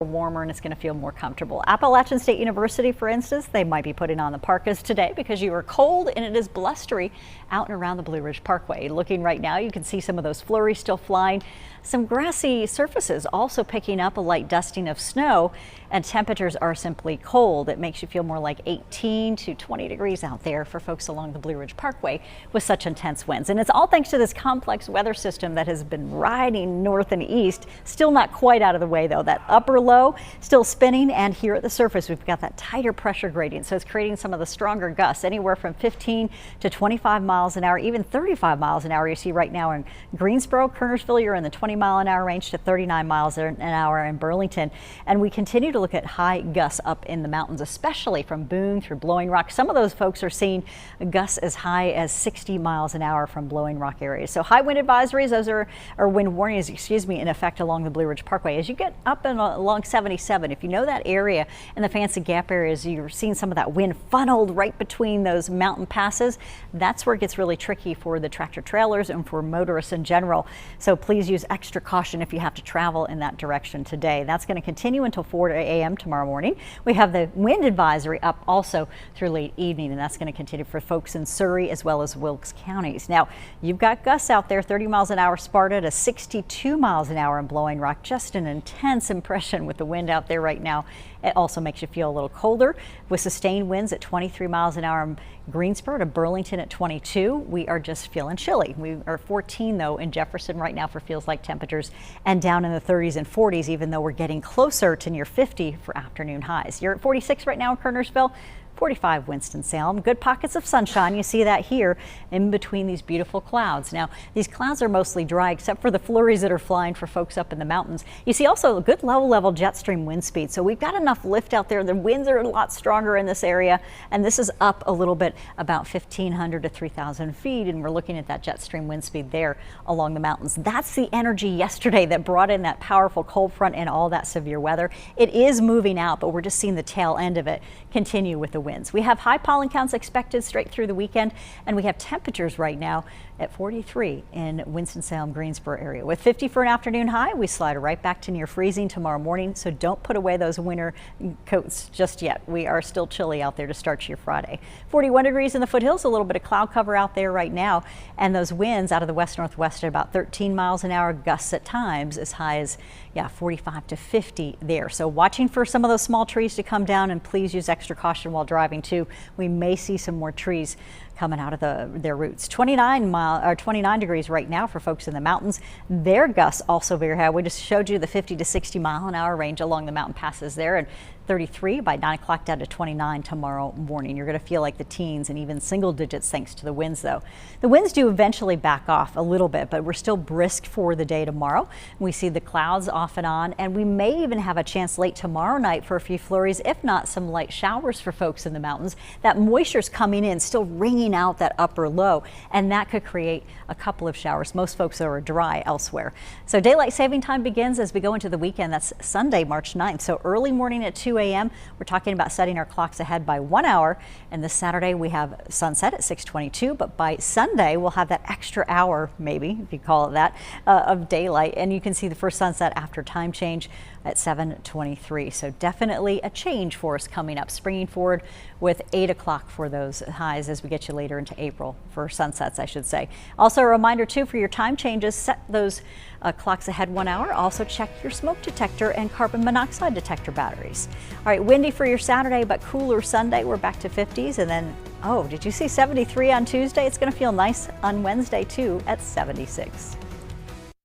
Warmer and it's going to feel more comfortable. Appalachian State University, for instance, they might be putting on the parkas today because you are cold and it is blustery out and around the Blue Ridge Parkway. Looking right now, you can see some of those flurries still flying. Some grassy surfaces also picking up a light dusting of snow, and temperatures are simply cold. It makes you feel more like 18 to 20 degrees out there for folks along the Blue Ridge Parkway with such intense winds. And it's all thanks to this complex weather system that has been riding north and east. Still not quite out of the way though. That upper low still spinning, and here at the surface we've got that tighter pressure gradient, so it's creating some of the stronger gusts, anywhere from 15 to 25 miles an hour, even 35 miles an hour. You see right now in Greensboro, Kernersville, you're in the 20-mile-an-hour range to 39 miles an hour in Burlington, and we continue to look at high gusts up in the mountains, especially from Boone through Blowing Rock. Some of those folks are seeing gusts as high as 60 miles an hour from Blowing Rock areas. So high wind advisories, those are wind warnings, in effect along the Blue Ridge Parkway. As you get up and along 77, if you know that area and the Fancy Gap areas, you're seeing some of that wind funneled right between those mountain passes. That's where it gets really tricky for the tractor trailers and for motorists in general. So please use extra caution if you have to travel in that direction today. That's going to continue until 4 a.m. tomorrow morning. We have the wind advisory up also through late evening, and that's going to continue for folks in Surrey as well as Wilkes counties. Now, you've got gusts out there, 30 miles an hour Sparta to 62 miles an hour in Blowing Rock. Just an intense impression with the wind out there right now. It also makes you feel a little colder with sustained winds at 23 miles an hour in Greensboro to Burlington at 22. We are just feeling chilly. We are 14 though in Jefferson right now for feels like temperatures, and down in the 30s and 40s, even though we're getting closer to near 50 for afternoon highs. You're at 46 right now in Kernersville. 45 Winston-Salem. Good pockets of sunshine. You see that here in between these beautiful clouds. Now, these clouds are mostly dry except for the flurries that are flying for folks up in the mountains. You see also a good level jet stream wind speed. So we've got enough lift out there. The winds are a lot stronger in this area, and this is up a little bit, about 1,500 to 3,000 feet, and we're looking at that jet stream wind speed there along the mountains. That's the energy yesterday that brought in that powerful cold front and all that severe weather. It is moving out, but we're just seeing the tail end of it continue with the winds. We have high pollen counts expected straight through the weekend, and we have temperatures right now at 43 in Winston-Salem, Greensboro area. With 50 for an afternoon high, we slide right back to near freezing tomorrow morning, so don't put away those winter coats just yet. We are still chilly out there to start your Friday. 41 degrees in the foothills, a little bit of cloud cover out there right now, and those winds out of the west-northwest at about 13 miles an hour, gusts at times as high as 45 to 50 there. So watching for some of those small trees to come down, and please use extra caution while driving too. We may see some more trees coming out of their roots. 29 degrees right now for folks in the mountains. Their gusts also very high. We just showed you the 50 to 60 mile an hour range along the mountain passes there, and 33 by 9 o'clock down to 29 tomorrow morning. You're going to feel like the teens and even single digits thanks to the winds though. The winds do eventually back off a little bit, but we're still brisk for the day tomorrow. We see the clouds off and on, and we may even have a chance late tomorrow night for a few flurries, if not some light showers for folks in the mountains. That moisture's coming in, still wringing out that upper low, and that could create a couple of showers. Most folks are dry elsewhere. So daylight saving time begins as we go into the weekend. That's Sunday, March 9th. So early morning at 2 a.m. We're talking about setting our clocks ahead by 1 hour, and this Saturday we have sunset at 6:22, but by Sunday we'll have that extra hour, maybe if you call it that, of daylight, and you can see the first sunset after time change at 7:23. So definitely a change for us coming up, springing forward with 8 o'clock for those highs as we get you later into April for sunsets, I should say. Also a reminder too, for your time changes, set those clocks ahead 1 hour. Also check your smoke detector and carbon monoxide detector batteries. All right, windy for your Saturday, but cooler Sunday. We're back to 50s, and then, oh, did you see 73 on Tuesday? It's going to feel nice on Wednesday too at 76.